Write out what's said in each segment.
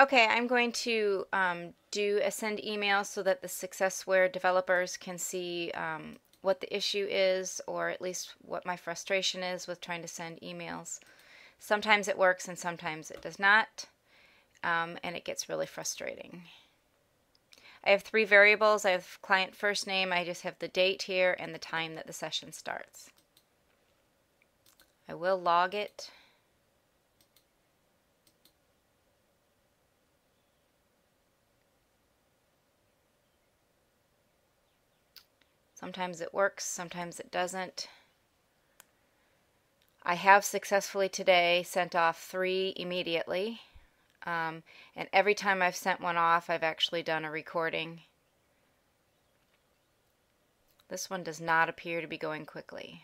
Okay, I'm going to do a send email so that the Successware developers can see what the issue is, or at least what my frustration is with trying to send emails. Sometimes it works and sometimes it does not, and it gets really frustrating. I have 3 variables. I have client first name, I just have the date here, and the time that the session starts. I will log it. Sometimes it works, sometimes it doesn't. I have successfully today sent off 3 immediately, and every time I've sent one off, I've actually done a recording. This one does not appear to be going quickly.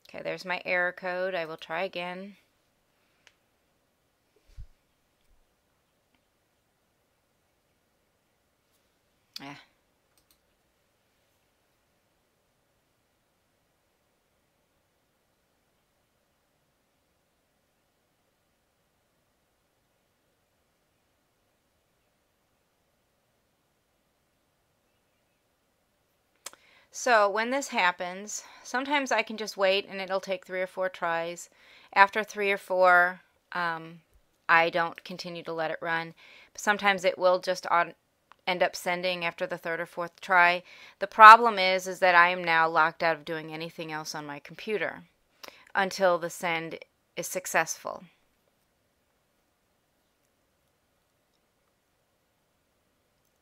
Okay, there's my error code. I will try again. Yeah. So when this happens, sometimes I can just wait and it'll take 3 or 4 tries. After 3 or 4, I don't continue to let it run. Sometimes it will just end up sending after the 3rd or 4th try. The problem is that I am now locked out of doing anything else on my computer until the send is successful.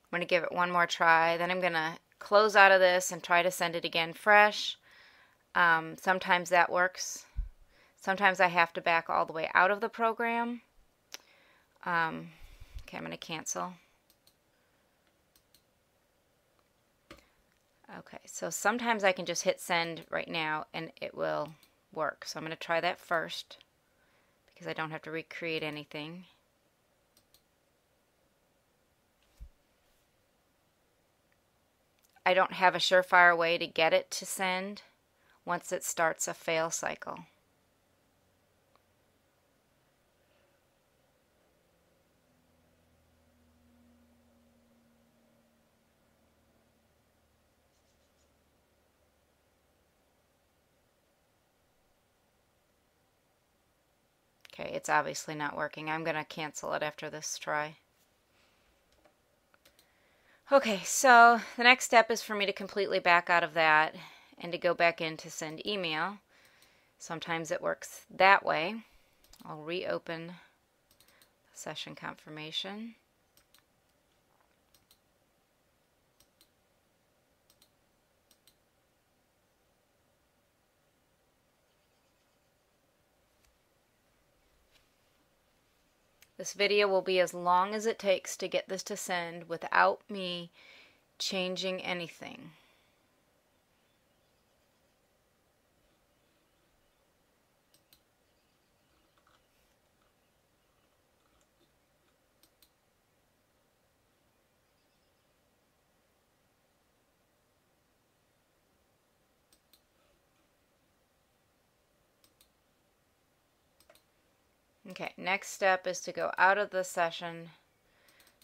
I'm going to give it one more try, then I'm going to close out of this and try to send it again fresh. Sometimes that works. Sometimes I have to back all the way out of the program. Okay, I'm going to cancel. Okay, so sometimes I can just hit send right now and it will work. So I'm going to try that first because I don't have to recreate anything. I don't have a surefire way to get it to send once it starts a fail cycle. Okay, it's obviously not working. I'm going to cancel it after this try. Okay, so the next step is for me to completely back out of that and to go back in to send email. Sometimes it works that way. I'll reopen the session confirmation. This video will be as long as it takes to get this to send without me changing anything. Okay, next step is to go out of the session,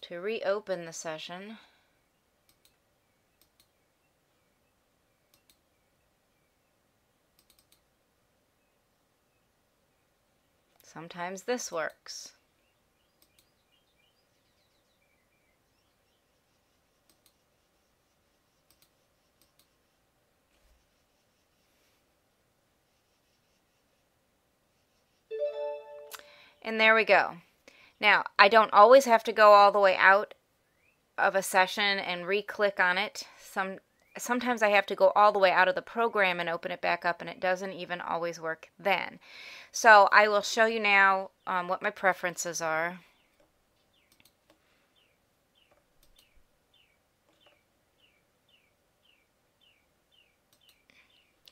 to reopen the session. Sometimes this works. And there we go. Now, I don't always have to go all the way out of a session and re-click on it. Sometimes I have to go all the way out of the program and open it back up, and it doesn't even always work then. So I will show you now what my preferences are.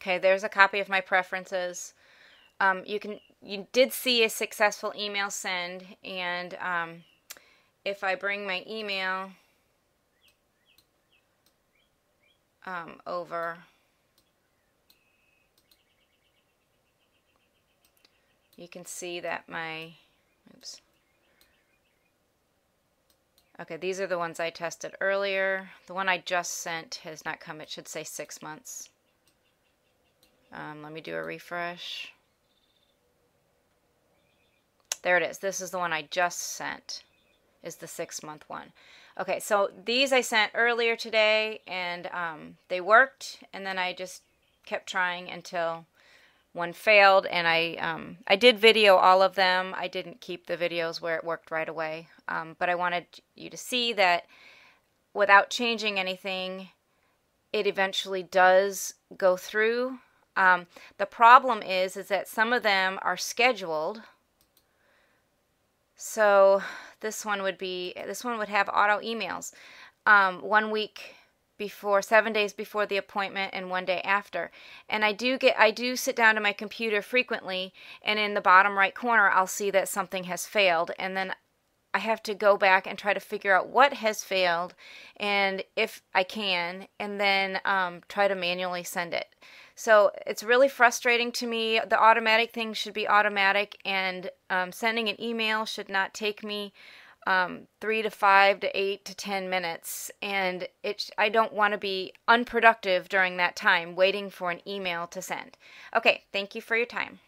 Okay, there's a copy of my preferences. You did see a successful email send, and if I bring my email over, you can see that oops. Okay, these are the ones I tested earlier. The one I just sent has not come. It should say 6 months. Let me do a refresh. There it is. This is the one I just sent, is the 6-month one. Okay, so these I sent earlier today, and they worked, and then I just kept trying until one failed, and I did video all of them. I didn't keep the videos where it worked right away, but I wanted you to see that without changing anything, it eventually does go through. The problem is that some of them are scheduled. So this one would have auto emails 1 week before, 7 days before the appointment, and 1 day after. And I do sit down to my computer frequently, and in the bottom right corner I'll see that something has failed, and then I have to go back and try to figure out what has failed, and if I can, and then try to manually send it. So it's really frustrating to me. The automatic thing should be automatic, and sending an email should not take me 3 to 5 to 8 to 10 minutes, and I don't want to be unproductive during that time waiting for an email to send. Okay, thank you for your time.